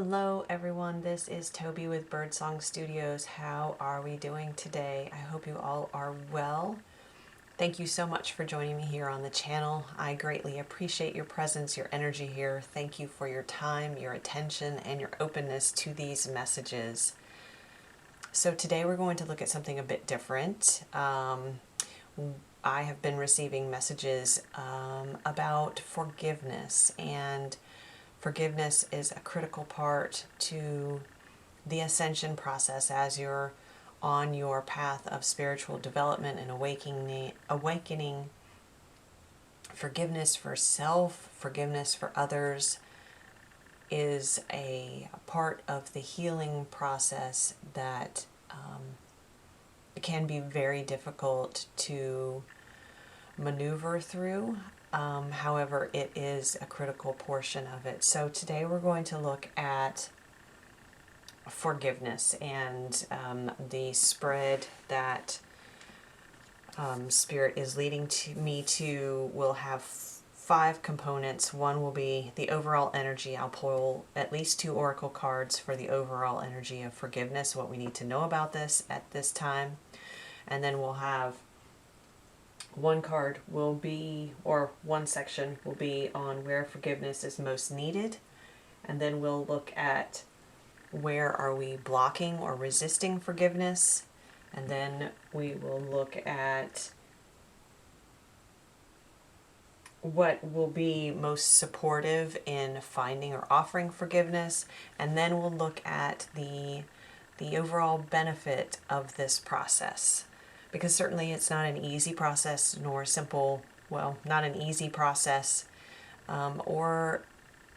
Hello everyone, this is Toby with Birdsong Studios. How are we doing today? I hope you all are well. Thank you so much for joining me here on the channel. I greatly appreciate your presence, your energy here. Thank you for your time, your attention, and your openness to these messages. So today we're going to look at something a bit different. I have been receiving messages about forgiveness, and forgiveness is a critical part to the ascension process as you're on your path of spiritual development and awakening. Forgiveness for self, forgiveness for others is a part of the healing process that can be very difficult to maneuver through. However, it is a critical portion of it. So today we're going to look at forgiveness and the spread that Spirit is leading me to will have 5 components. One will be the overall energy. I'll pull at least 2 oracle cards for the overall energy of forgiveness, what we need to know about this at this time. And then we'll have one card will be, or one section will be on where forgiveness is most needed. And then we'll look at where are we blocking or resisting forgiveness. And then we will look at what will be most supportive in finding or offering forgiveness. And then we'll look at the overall benefit of this process. Because certainly it's not an easy process, nor simple, well, not an easy process, or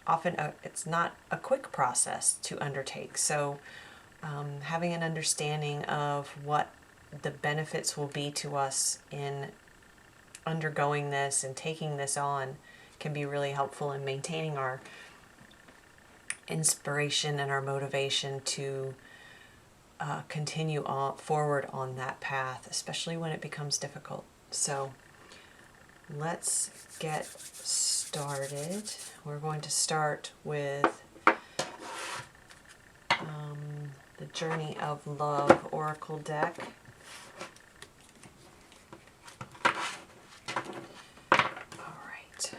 often it's not a quick process to undertake. So having an understanding of what the benefits will be to us in undergoing this and taking this on can be really helpful in maintaining our inspiration and our motivation to continue on forward on that path, especially when it becomes difficult. So let's get started. We're going to start with the Journey of Love Oracle deck. All right.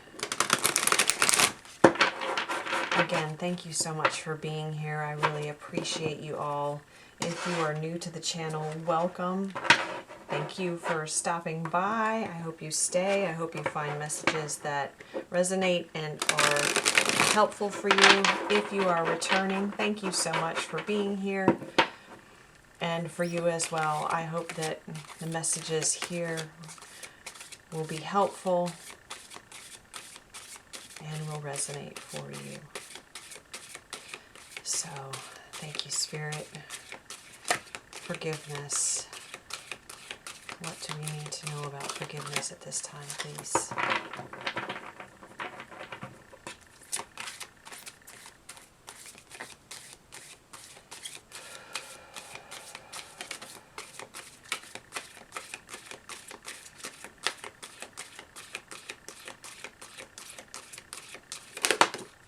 Again, thank you so much for being here. I really appreciate you all. If you are new to the channel, welcome. Thank you for stopping by. I hope you stay. I hope you find messages that resonate and are helpful for you. If you are returning, thank you so much for being here. And for you as well, I hope that the messages here will be helpful and will resonate for you. So, thank you, Spirit. Forgiveness. What do we need to know about forgiveness at this time, please?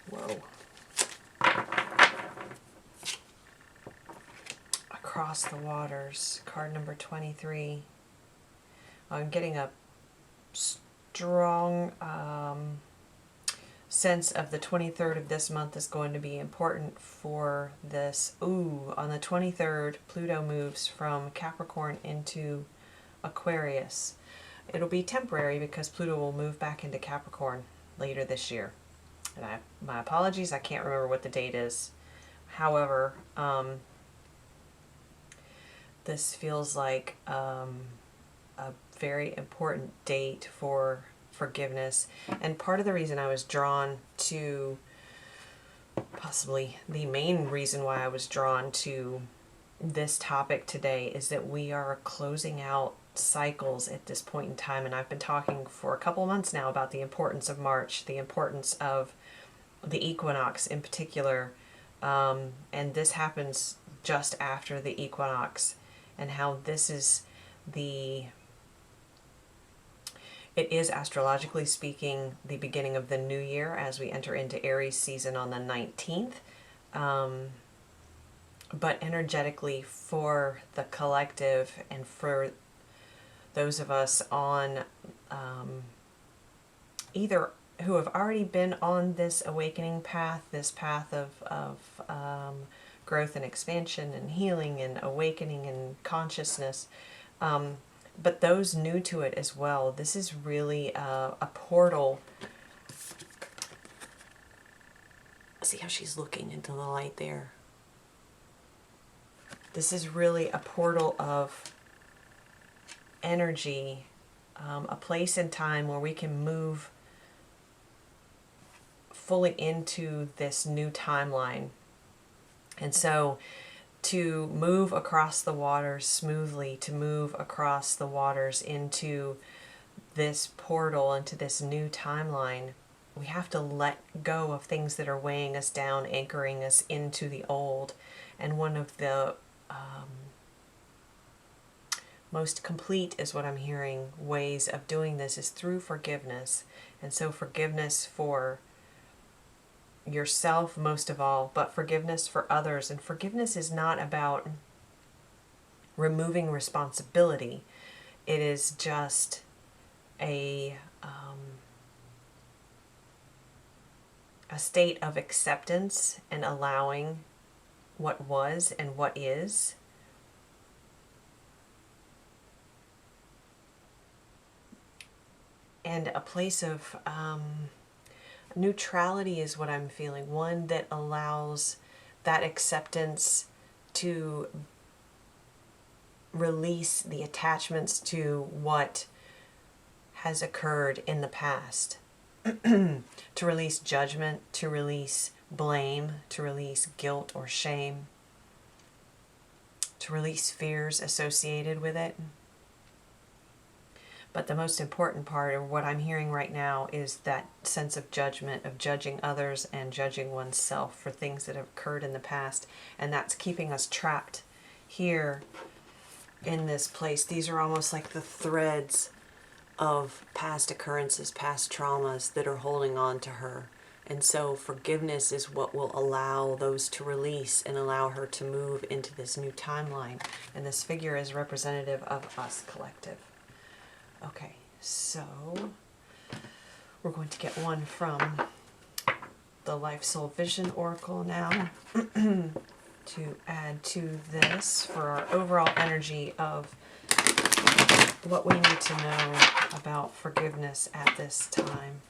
Whoa. Across the Waters, card number 23. I'm getting a strong sense of the 23rd of this month is going to be important for this. Ooh, on the 23rd, Pluto moves from Capricorn into Aquarius. It'll be temporary because Pluto will move back into Capricorn later this year. And my apologies, I can't remember what the date is. However, this feels like a very important date for forgiveness. And part of the reason I was drawn to, possibly the main reason why I was drawn to this topic today, is that we are closing out cycles at this point in time. And I've been talking for a couple months now about the importance of March, the importance of the equinox in particular. And this happens just after the equinox, and how this is it is astrologically speaking the beginning of the new year as we enter into Aries season on the 19th. but energetically for the collective and for those of us on either who have already been on this awakening path, this path of growth and expansion and healing and awakening and consciousness, but those new to it as well. This is really a portal. See how she's looking into the light there? This is really a portal of energy, a place and time where we can move fully into this new timeline. And so to move across the waters smoothly, to move across the waters into this portal, into this new timeline, we have to let go of things that are weighing us down, anchoring us into the old. And one of the most complete, is what I'm hearing, ways of doing this is through forgiveness. And so forgiveness for yourself most of all, but forgiveness for others. And forgiveness is not about removing responsibility. It is just a state of acceptance and allowing what was and what is. And a place of neutrality is what I'm feeling. One that allows that acceptance to release the attachments to what has occurred in the past. To release judgment, to release blame, to release guilt or shame, to release fears associated with it. But the most important part, or what I'm hearing right now, is that sense of judgment, of judging others and judging oneself for things that have occurred in the past. And that's keeping us trapped here in this place. These are almost like the threads of past occurrences, past traumas that are holding on to her. And so forgiveness is what will allow those to release and allow her to move into this new timeline. And this figure is representative of us collective. Okay, so we're going to get one from the Life Soul Vision Oracle now to add to this for our overall energy of what we need to know about forgiveness at this time.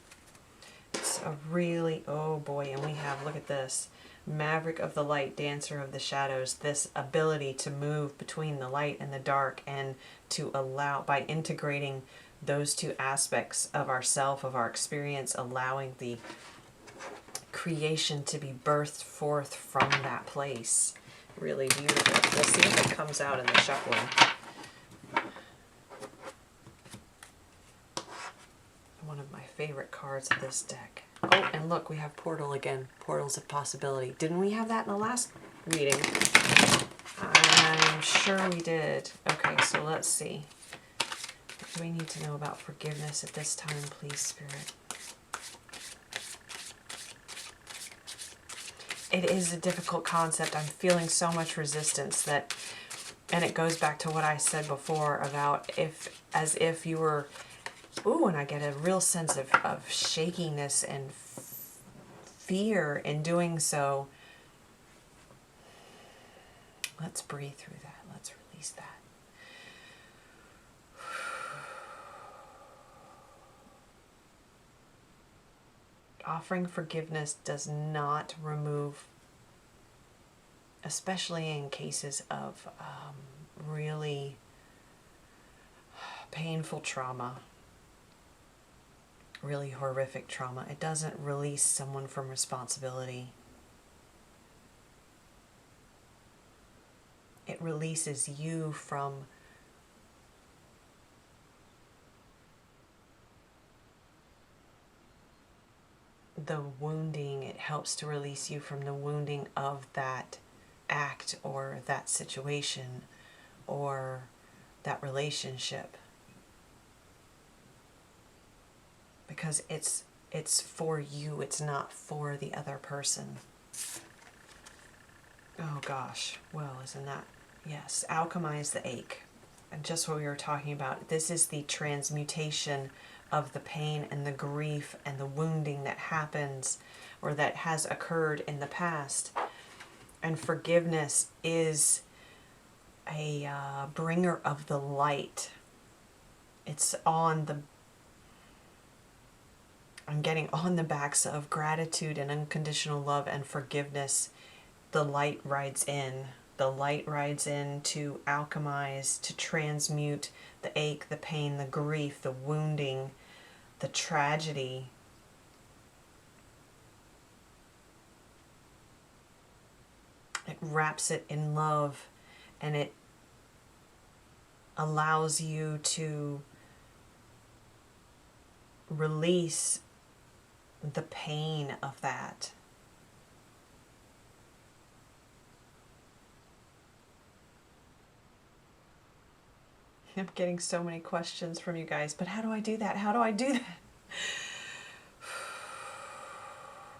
It's a really, oh boy, and we have, look at this, Maverick of the Light, Dancer of the Shadows, this ability to move between the light and the dark and to allow, by integrating those two aspects of ourself, of our experience, allowing the creation to be birthed forth from that place. Really beautiful. We'll see if it comes out in the shuffling. One of my favorite cards of this deck. Oh, and look, we have Portal again. Portals of Possibility. Didn't we have that in the last reading? I'm sure we did. Okay, so let's see. What do we need to know about forgiveness at this time, please, Spirit? It is a difficult concept. I'm feeling so much resistance that, and it goes back to what I said before about as if you were, ooh, and I get a real sense of shakiness and fear in doing so. Let's breathe through that. Let's release that. Offering forgiveness does not remove, especially in cases of really painful trauma, really horrific trauma. It doesn't release someone from responsibility. It releases you from the wounding. It helps to release you from the wounding of that act or that situation or that relationship. Because it's for you, it's not for the other person. Oh gosh, well, isn't that, yes, alchemize the ache. And just what we were talking about, this is the transmutation of the pain and the grief and the wounding that happens or that has occurred in the past. And forgiveness is a bringer of the light. It's on the, I'm getting on the backs of gratitude and unconditional love and forgiveness. The light rides in. The light rides in to alchemize, to transmute the ache, the pain, the grief, the wounding, the tragedy. It wraps it in love, and it allows you to release the pain of that. I'm getting so many questions from you guys, but how do I do that? How do I do that?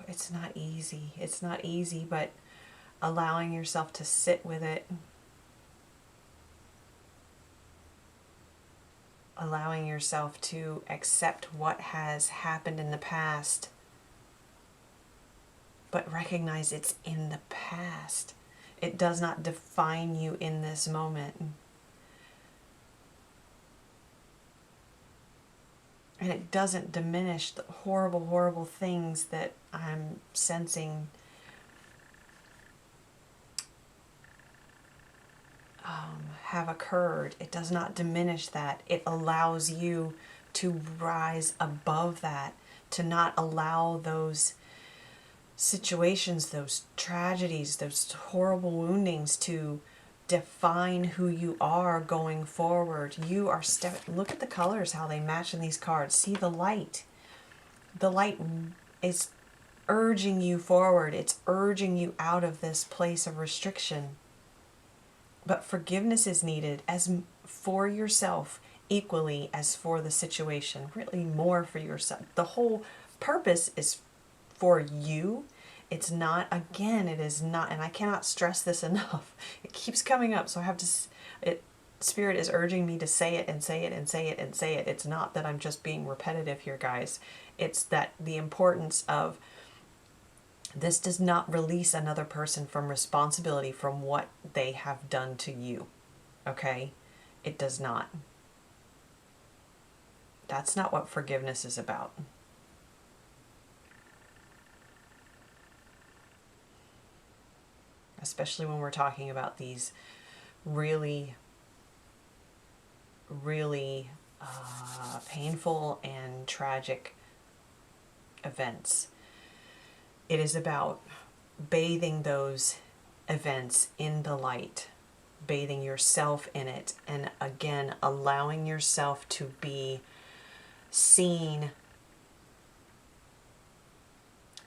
It's not easy. It's not easy, but allowing yourself to sit with it, allowing yourself to accept what has happened in the past, but recognize it's in the past. It does not define you in this moment. And it doesn't diminish the horrible, horrible things that I'm sensing have occurred. It does not diminish that. It allows you to rise above that, to not allow those situations, those tragedies, those horrible woundings to define who you are going forward. You are look at the colors, how they match in these cards. See the light. The light is urging you forward. It's urging you out of this place of restriction. But forgiveness is needed as for yourself equally as for the situation. Really more for yourself. The whole purpose is for you. It's not, again, it is not, and I cannot stress this enough. It keeps coming up, so I have to, Spirit is urging me to say it and say it and say it and say it. It's not that I'm just being repetitive here, guys. It's that the importance of this does not release another person from responsibility from what they have done to you. Okay? It does not. That's not what forgiveness is about. Especially when we're talking about these really, really painful and tragic events. It is about bathing those events in the light, bathing yourself in it, and again, allowing yourself to be seen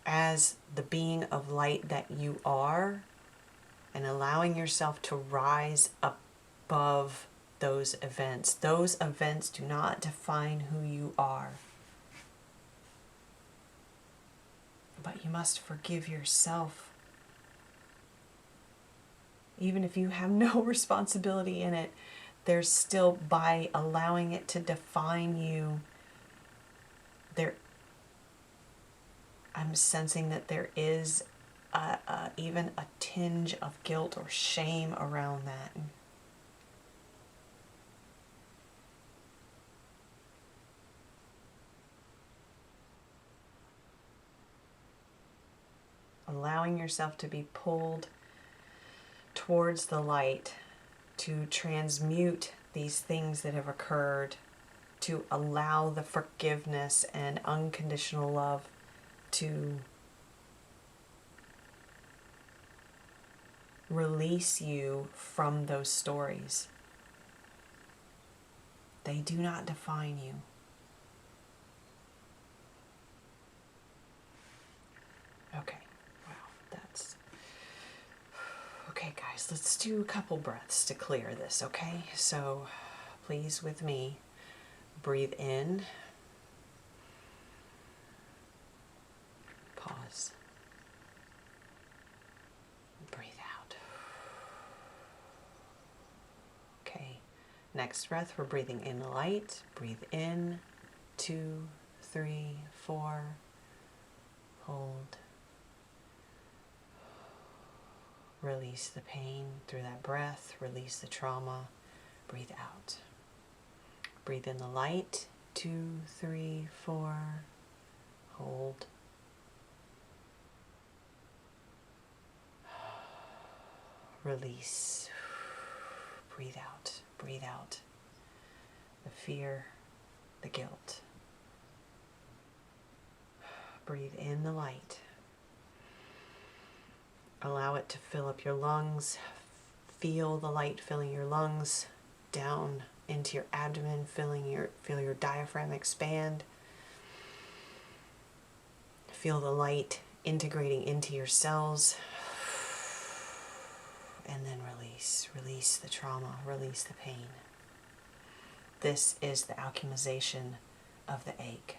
as the being of light that you are, and allowing yourself to rise above those events. Those events do not define who you are. But you must forgive yourself. Even if you have no responsibility in it, there's still, by allowing it to define you, I'm sensing that there is even a tinge of guilt or shame around that. Allowing yourself to be pulled towards the light, to transmute these things that have occurred, to allow the forgiveness and unconditional love to release you from those stories. They do not define you. Okay, wow, that's... Okay, guys, let's do a couple breaths to clear this, okay? So, please, with me, breathe in. Pause. Breathe out. Next breath, we're breathing in light. Breathe in, 2, 3, 4. Hold. Release the pain through that breath. Release the trauma. Breathe out. Breathe in the light. 2, 3, 4. Hold. Release. Breathe out. Breathe out. The fear, the guilt. Breathe in the light. Allow it to fill up your lungs. Feel the light filling your lungs down into your abdomen, feel your diaphragm expand. Feel the light integrating into your cells. And then release. Release the trauma, release the pain. This is the alchemization of the egg.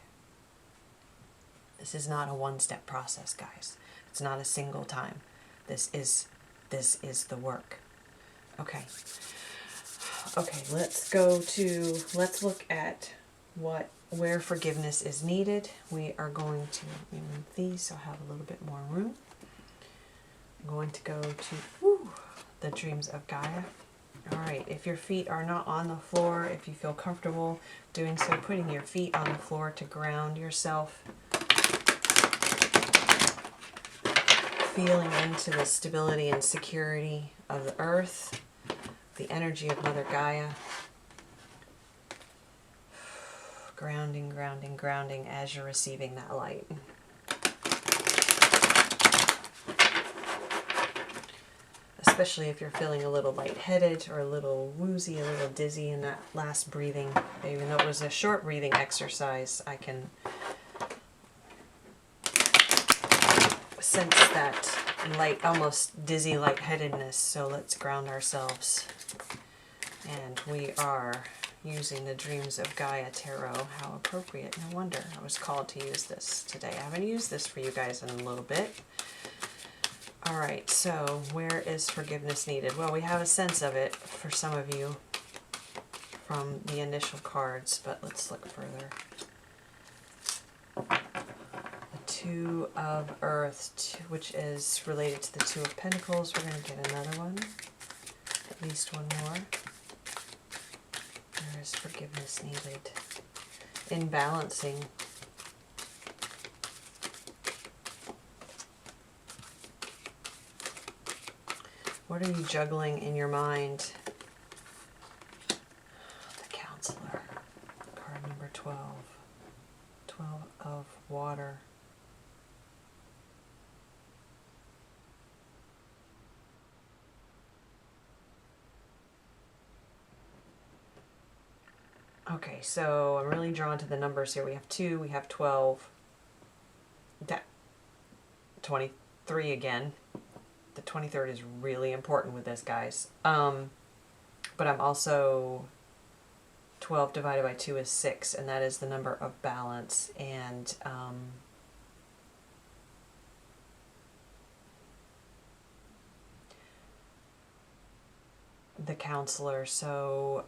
This is not a one-step process, guys. It's not a single time. This is the work. Okay. Okay, let's look at where forgiveness is needed. We are going to remove these so I have a little bit more room. I'm going to go to the dreams of Gaia. All right, if your feet are not on the floor, if you feel comfortable doing so, putting your feet on the floor to ground yourself. Feeling into the stability and security of the earth, the energy of Mother Gaia. Grounding, grounding, grounding as you're receiving that light. Especially if you're feeling a little lightheaded or a little woozy, a little dizzy in that last breathing. Even though it was a short breathing exercise, I can sense that light, almost dizzy lightheadedness. So let's ground ourselves. And we are using the Dreams of Gaia Tarot. How appropriate. No wonder I was called to use this today. I haven't used this for you guys in a little bit. All right, so where is forgiveness needed? Well, we have a sense of it for some of you from the initial cards, but let's look further. The Two of Earth, which is related to the Two of Pentacles. We're going to get another one, at least one more. Where is forgiveness needed? In balancing. What are you juggling in your mind? The Counselor. Card number 12. 12 of Water. Okay, so I'm really drawn to the numbers here. We have 2, we have 12. 23 again. The 23rd is really important with this, guys. But I'm also 12 divided by 2 is 6, and that is the number of balance. And the Counselor. So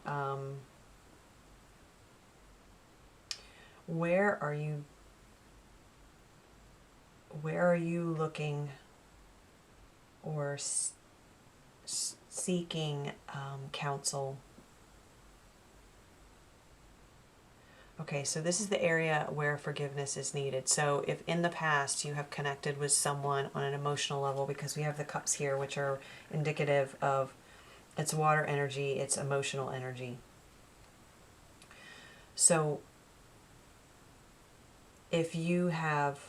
where are you looking or seeking counsel? Okay, so this is the area where forgiveness is needed. So if in the past you have connected with someone on an emotional level, because we have the cups here, which are indicative of it's water energy, it's emotional energy. So if you have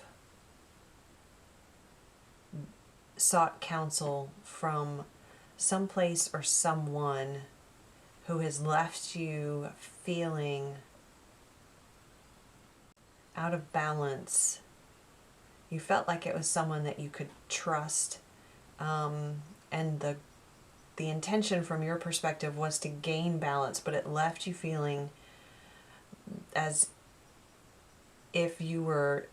sought counsel from someplace or someone who has left you feeling out of balance, you felt like it was someone that you could trust, and the intention from your perspective was to gain balance, but it left you feeling as if you were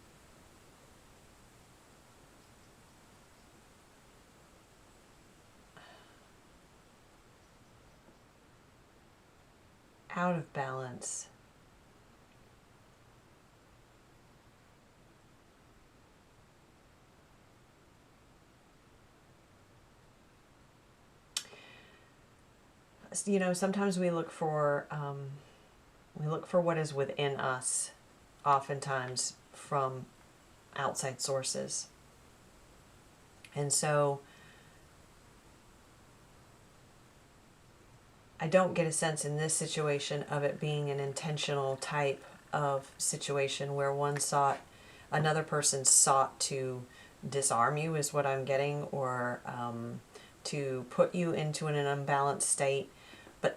out of balance. You know, sometimes we look for what is within us, oftentimes from outside sources. And so I don't get a sense in this situation of it being an intentional type of situation where another person sought to disarm you, is what I'm getting, or to put you into an unbalanced state. But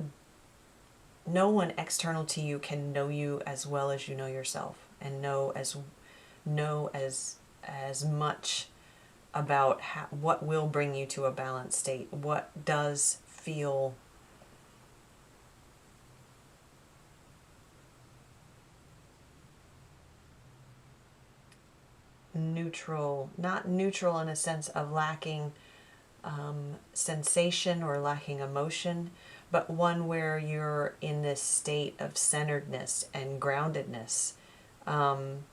no one external to you can know you as well as you know yourself, and know as much about what will bring you to a balanced state, what does feel neutral, not neutral in a sense of lacking sensation or lacking emotion, but one where you're in this state of centeredness and groundedness. And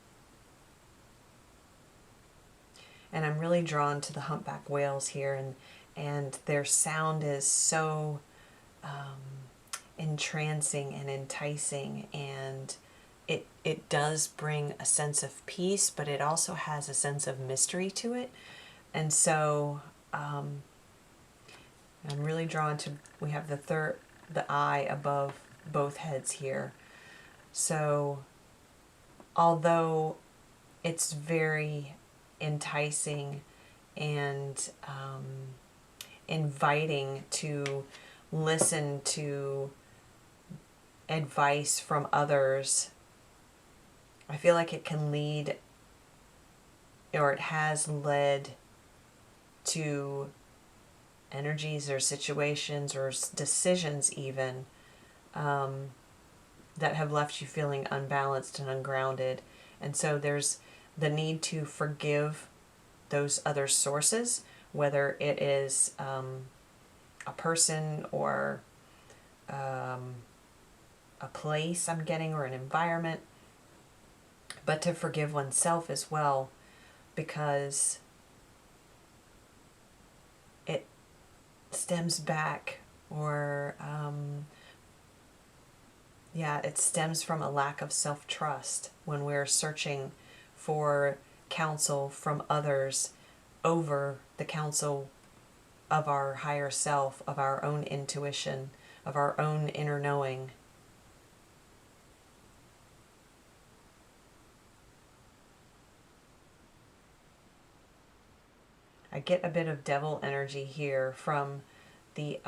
I'm really drawn to the humpback whales here, and their sound is so entrancing and enticing, and it does bring a sense of peace, but it also has a sense of mystery to it. And so I'm really drawn to, we have the eye above both heads here. So although it's very enticing and inviting to listen to advice from others, I feel like it can lead, or it has led to energies or situations or decisions even that have left you feeling unbalanced and ungrounded. And so there's the need to forgive those other sources, whether it is a person or a place I'm getting, or an environment, but to forgive oneself as well, because it stems back, or it stems from a lack of self-trust when we're searching for counsel from others over the counsel of our higher self, of our own intuition, of our own inner knowing. I get a bit of devil energy here from the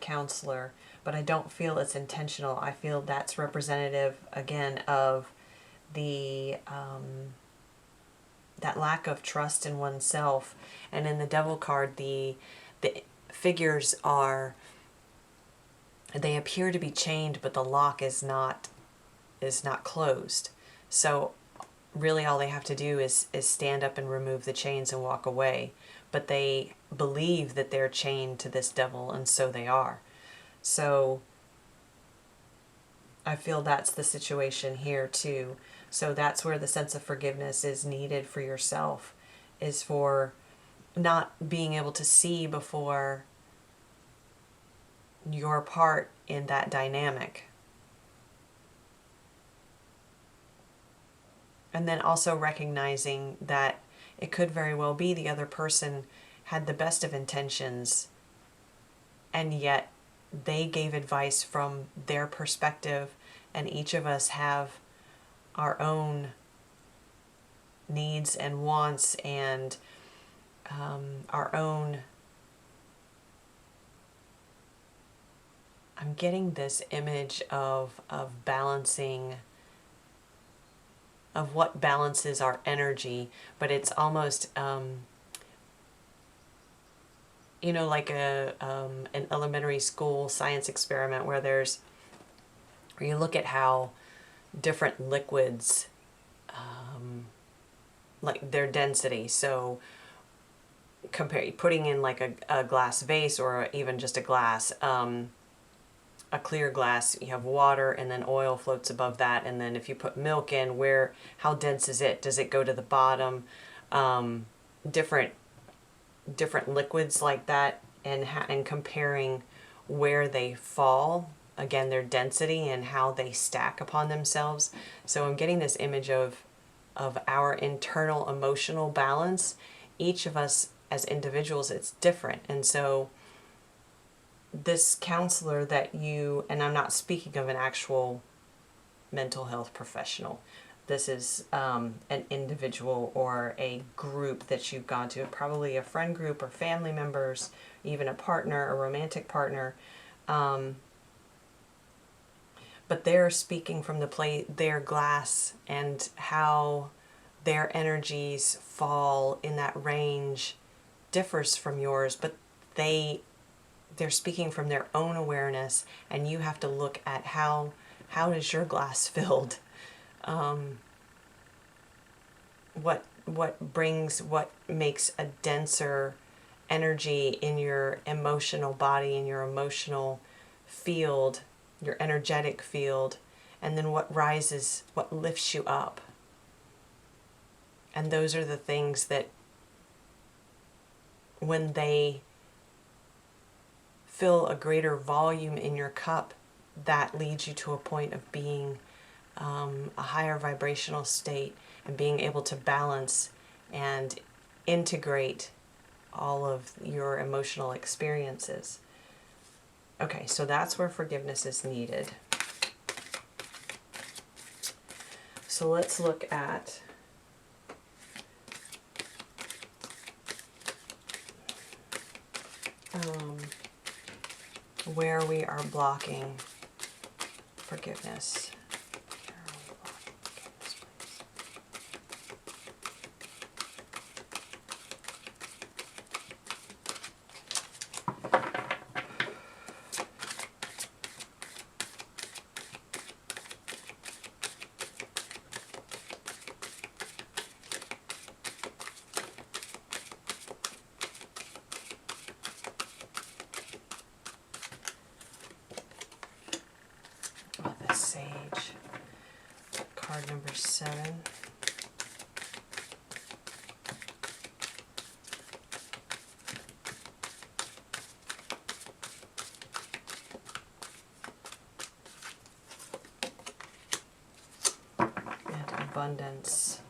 counselor, but I don't feel it's intentional. I feel that's representative again of the that lack of trust in oneself. And in the devil card, the figures they appear to be chained, but the lock is not closed. So really all they have to do is stand up and remove the chains and walk away. But they believe that they're chained to this devil, and so they are. So I feel that's the situation here too. So that's where the sense of forgiveness is needed for yourself, is for not being able to see before your part in that dynamic. And then also recognizing that it could very well be the other person had the best of intentions, and yet they gave advice from their perspective, and each of us have our own needs and wants, and our own... I'm getting this image of balancing, of what balances our energy, but it's almost like an elementary school science experiment where you look at how different liquids, like their density. So putting in like a glass vase, or even just a glass, a clear glass, you have water and then oil floats above that, and then if you put milk in, how dense is it? Does it go to the bottom? Different liquids like that, and comparing where they fall, again, their density and how they stack upon themselves. So I'm getting this image of our internal emotional balance. Each of us as individuals, it's different. And so this counselor that you, and I'm not speaking of an actual mental health professional, this is an individual or a group that you've gone to, probably a friend group or family members, even a partner, a romantic partner. But they're speaking from their glass and how their energies fall in that range differs from yours, but they're speaking from their own awareness, and you have to look at how is your glass filled. What makes a denser energy in your emotional body, in your emotional field, your energetic field, and then what rises, what lifts you up. And those are the things that, when they fill a greater volume in your cup, that leads you to a point of being a higher vibrational state and being able to balance and integrate all of your emotional experiences. Okay, so that's where forgiveness is needed. So let's look at where we are blocking forgiveness. Sage, card number 7. And abundance,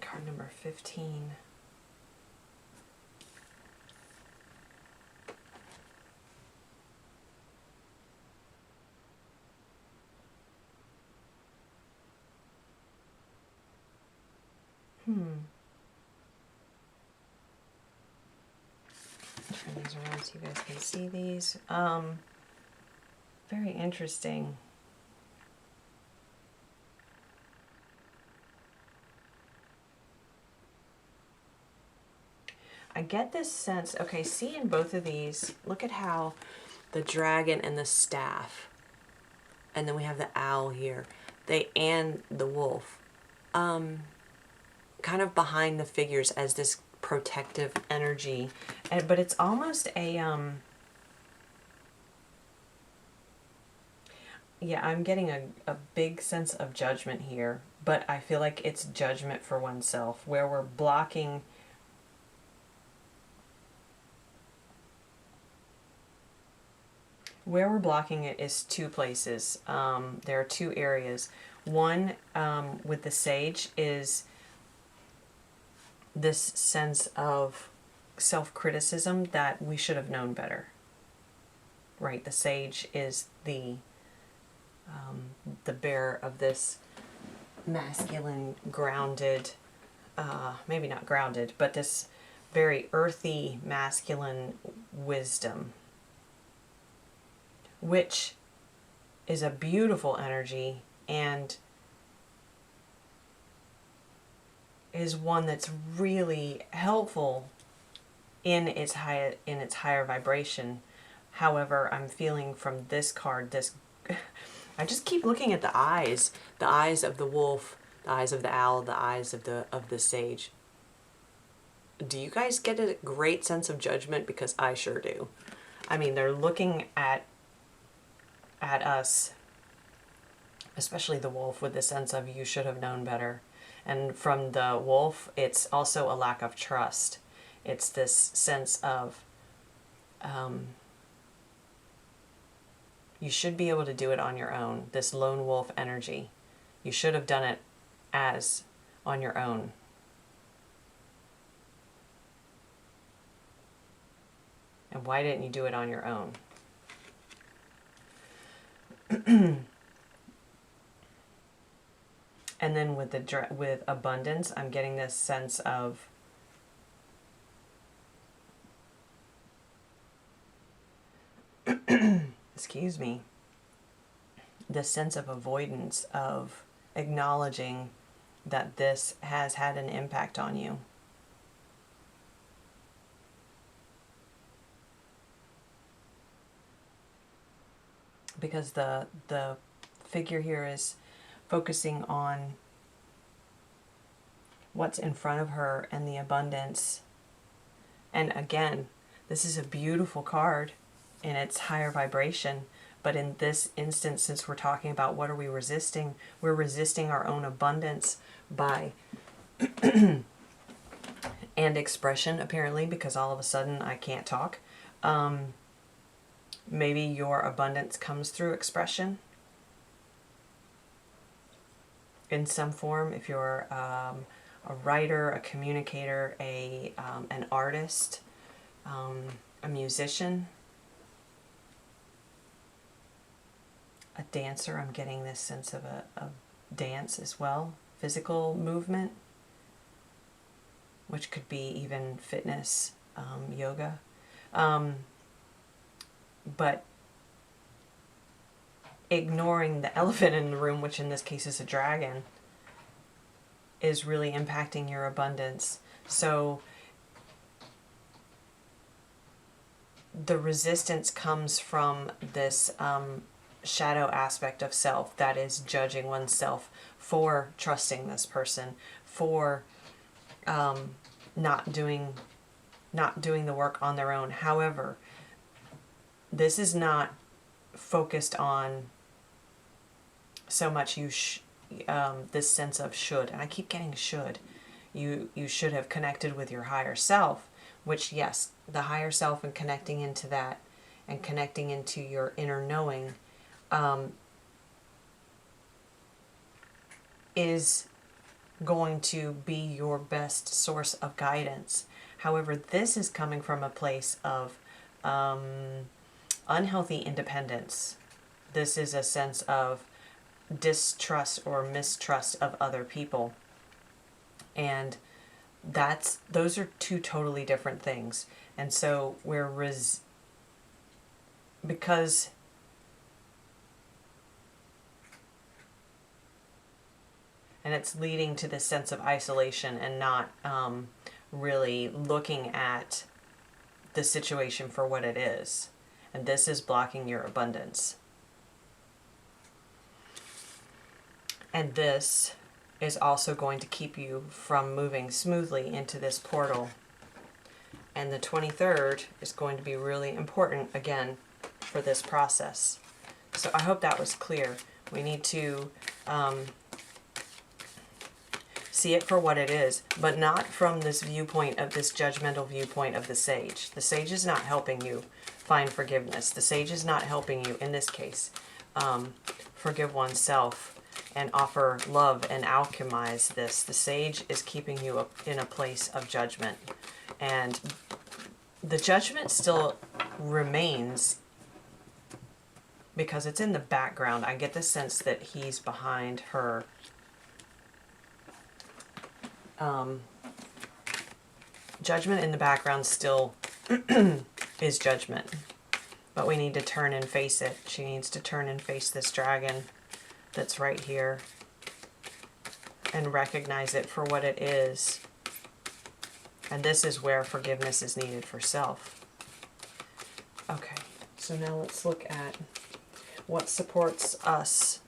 card number 15. Turn these around so you guys can see these. Very interesting. I get this sense, okay, see in both of these, look at how the dragon and the staff, and then we have the owl here, and the wolf, kind of behind the figures as this protective energy, but it's almost a yeah, I'm getting a big sense of judgment here, but I feel like it's judgment for oneself, where we're blocking it is two places. There are two areas. One, with the sage, is this sense of self-criticism that we should have known better. Right? The sage is the bearer of this masculine, grounded, maybe not grounded, but this very earthy, masculine wisdom, which is a beautiful energy and is one that's really helpful in its higher vibration. However, I'm feeling from this card, I just keep looking at the eyes of the wolf, the eyes of the owl, the eyes of the sage. Do you guys get a great sense of judgment? Because I sure do. I mean, they're looking at at us, especially the wolf, with the sense of you should have known better. And from the wolf, it's also a lack of trust. It's this sense of you should be able to do it on your own, this lone wolf energy. You should have done it as on your own. And why didn't you do it on your own? And then with abundance, I'm getting this sense of excuse me, this sense of avoidance, of acknowledging that this has had an impact on you. Because the figure here is focusing on what's in front of her and the abundance. And again, this is a beautiful card in its higher vibration. But in this instance, since we're talking about what are we resisting, we're resisting our own abundance by and expression, apparently, because all of a sudden I can't talk. Maybe your abundance comes through expression in some form. If you're a writer, a communicator, an artist, a musician, a dancer, I'm getting this sense of a dance as well, physical movement, which could be even fitness, yoga. But ignoring the elephant in the room, which in this case is a dragon, is really impacting your abundance. So the resistance comes from this shadow aspect of self that is judging oneself for trusting this person, for not doing the work on their own. However, this is not focused on so much this sense of should, and I keep getting should. You should have connected with your higher self, which, yes, the higher self and connecting into that and connecting into your inner knowing is going to be your best source of guidance. However, this is coming from a place of unhealthy independence. This is a sense of distrust or mistrust of other people. And those are two totally different things. And so because and it's leading to this sense of isolation and not really looking at the situation for what it is. And this is blocking your abundance. And this is also going to keep you from moving smoothly into this portal. And the 23rd is going to be really important, again, for this process. So I hope that was clear. We need to see it for what it is, but not from this viewpoint of this judgmental viewpoint of the sage. The sage is not helping you find forgiveness. The sage is not helping you, in this case, forgive oneself and offer love and alchemize this. The sage is keeping you up in a place of judgment. And the judgment still remains because it's in the background. I get the sense that he's behind her. Judgment in the background still is judgment. But we need to turn and face it. She needs to turn and face this dragon that's right here and recognize it for what it is. And this is where forgiveness is needed for self. Okay, so now let's look at what supports us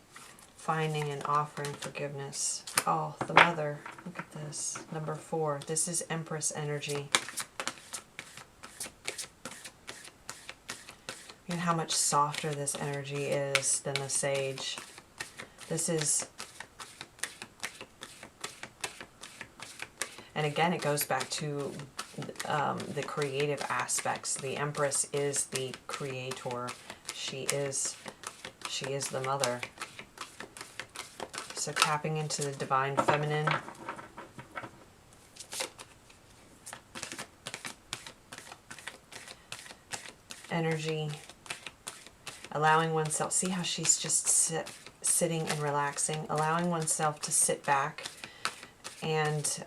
finding and offering forgiveness. Oh, the mother. Look at this. Number 4. This is Empress energy. And how much softer this energy is than the sage. This is, and again, it goes back to the creative aspects. The Empress is the creator. She is the mother. So tapping into the divine feminine. Energy. Allowing oneself, see how she's just sitting and relaxing, allowing oneself to sit back and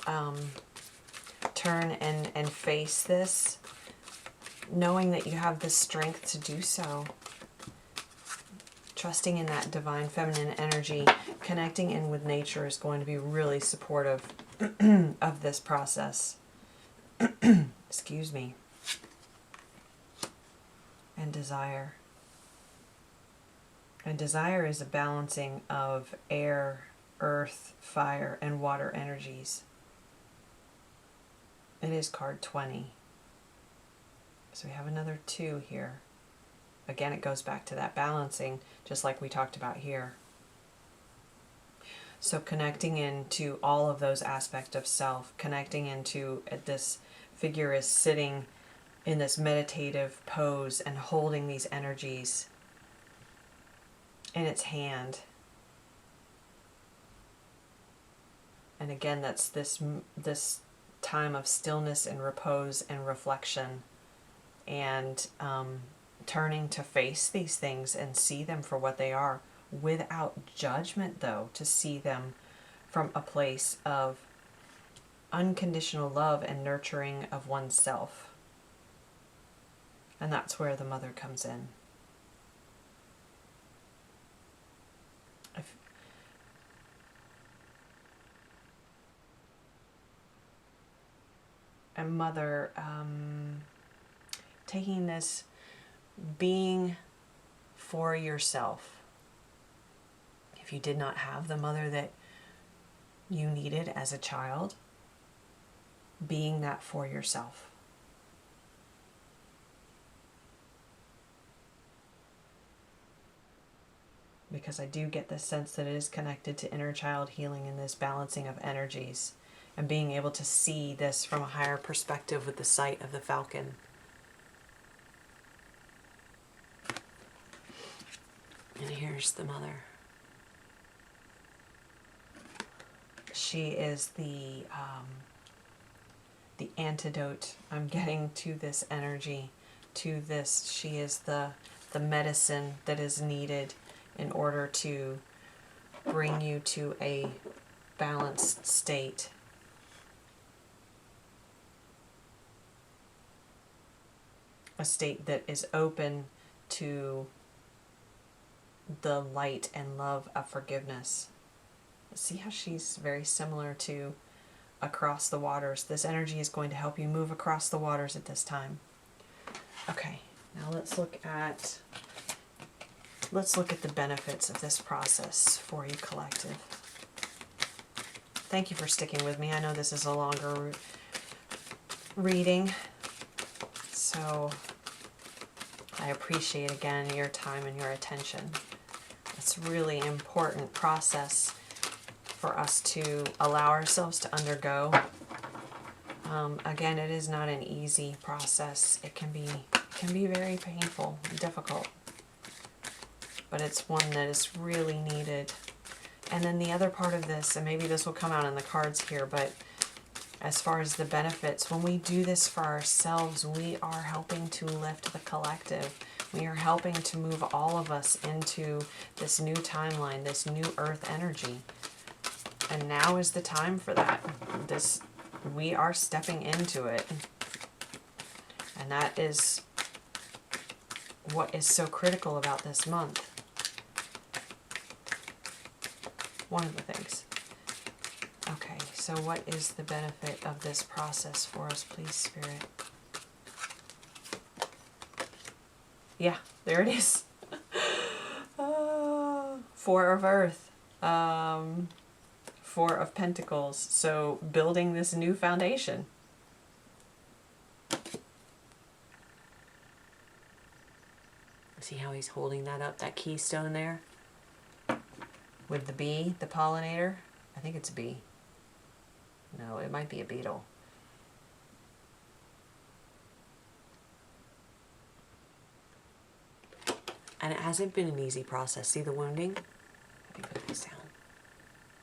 turn and face this, knowing that you have the strength to do so. Trusting in that divine feminine energy, connecting in with nature is going to be really supportive of this process. Excuse me. And desire. And desire is a balancing of air, earth, fire, and water energies. It is card 20. So we have another 2 here. Again, it goes back to that balancing, just like we talked about here. So connecting into all of those aspects of self, connecting into this figure is sitting in this meditative pose and holding these energies in its hand. And again, that's this time of stillness and repose and reflection, and turning to face these things and see them for what they are, without judgment, though, to see them from a place of unconditional love and nurturing of oneself. And that's where the mother comes in. A mother taking this being for yourself. If you did not have the mother that you needed as a child, being that for yourself. Because I do get the sense that it is connected to inner child healing and this balancing of energies, and being able to see this from a higher perspective with the sight of the falcon. And here's the mother. She is the antidote I'm getting to this energy, to this. She is the medicine that is needed in order to bring you to a balanced state. A state that is open to the light and love of forgiveness. See how she's very similar to across the waters. This energy is going to help you move across the waters at this time. Okay, now let's look at the benefits of this process for you, collective. Thank you for sticking with me. I know this is a longer reading, so I appreciate again your time and your attention. It's a really important process for us to allow ourselves to undergo. Again, it is not an easy process. It can be very painful and difficult, but it's one that is really needed. And then the other part of this, and maybe this will come out in the cards here, but as far as the benefits, when we do this for ourselves, we are helping to lift the collective. We are helping to move all of us into this new timeline, this new earth energy. And now is the time for that. We are stepping into it. And that is what is so critical about this month. One of the things. Okay, so what is the benefit of this process for us, please, Spirit? Yeah, there it is. 4 of Earth. 4 of Pentacles. So building this new foundation. See how he's holding that up, that keystone there? With the bee, the pollinator. I think it's a bee. No, it might be a beetle. And it hasn't been an easy process. See the wounding? Let me put these down.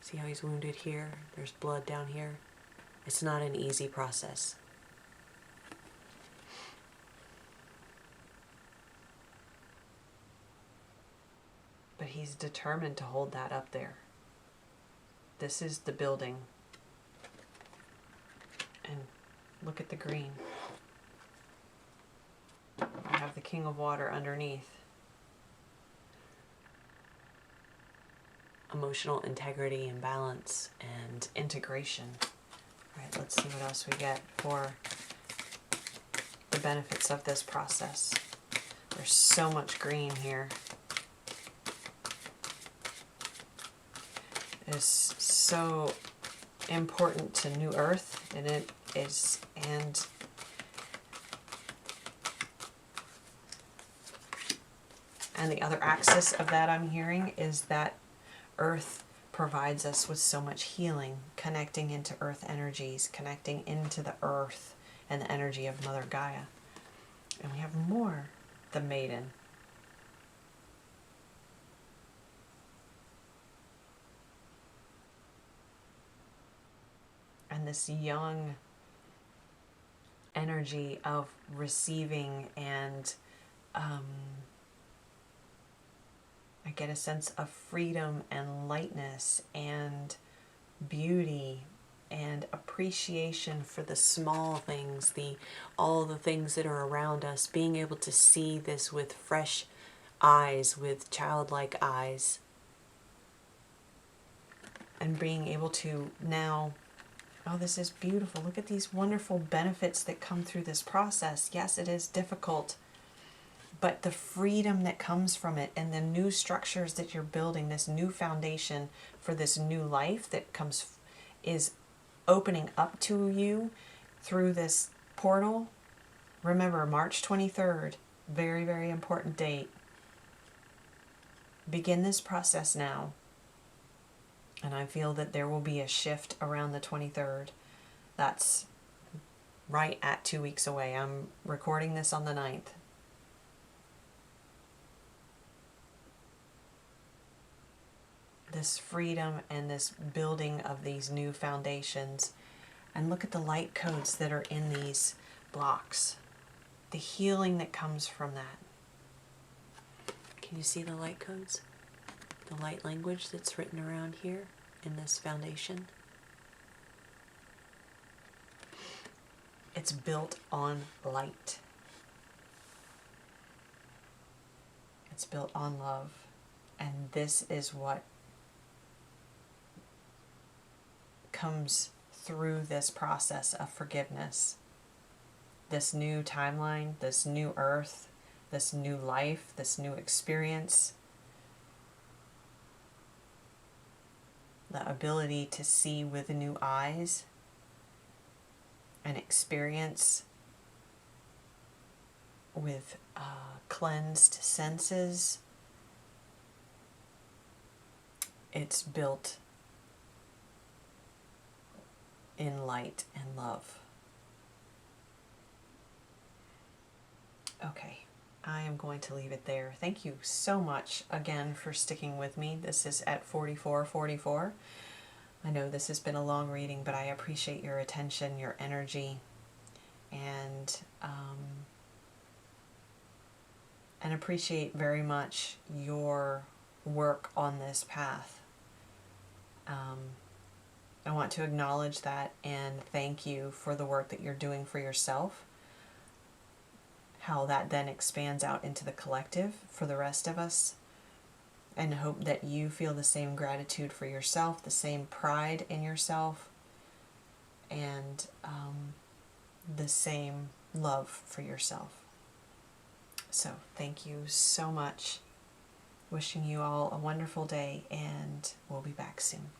See how he's wounded here? There's blood down here. It's not an easy process. But he's determined to hold that up there. This is the building. And look at the green. I have the King of Water underneath. Emotional integrity and balance and integration. All right, let's see what else we get for the benefits of this process. There's so much green here. It is so important to New Earth, and it is, and the other axis of that I'm hearing is that Earth provides us with so much healing, connecting into Earth energies, connecting into the Earth and the energy of Mother Gaia. And we have more, the Maiden. And this young energy of receiving, and I get a sense of freedom and lightness and beauty and appreciation for the small things, all the things that are around us, being able to see this with fresh eyes, with childlike eyes, and being able to now, oh, this is beautiful. Look at these wonderful benefits that come through this process. Yes, it is difficult, but the freedom that comes from it and the new structures that you're building, this new foundation for this new life that is opening up to you through this portal. Remember, March 23rd, very, very important date. Begin this process now. And I feel that there will be a shift around the 23rd. That's right at 2 weeks away. I'm recording this on the 9th. This freedom and this building of these new foundations. And look at the light codes that are in these blocks. The healing that comes from that. Can you see the light codes? The light language that's written around here in this foundation. It's built on light. It's built on love. And this is what comes through this process of forgiveness. This new timeline, this new earth, this new life, this new experience. The ability to see with new eyes and experience with cleansed senses. It's built in light and love. Okay, I am going to leave it there. Thank you so much again for sticking with me. This is at 44:44. I know this has been a long reading, but I appreciate your attention, your energy, and appreciate very much your work on this path. I want to acknowledge that and thank you for the work that you're doing for yourself. How that then expands out into the collective for the rest of us. And hope that you feel the same gratitude for yourself, the same pride in yourself, and the same love for yourself. So thank you so much. Wishing you all a wonderful day, and we'll be back soon.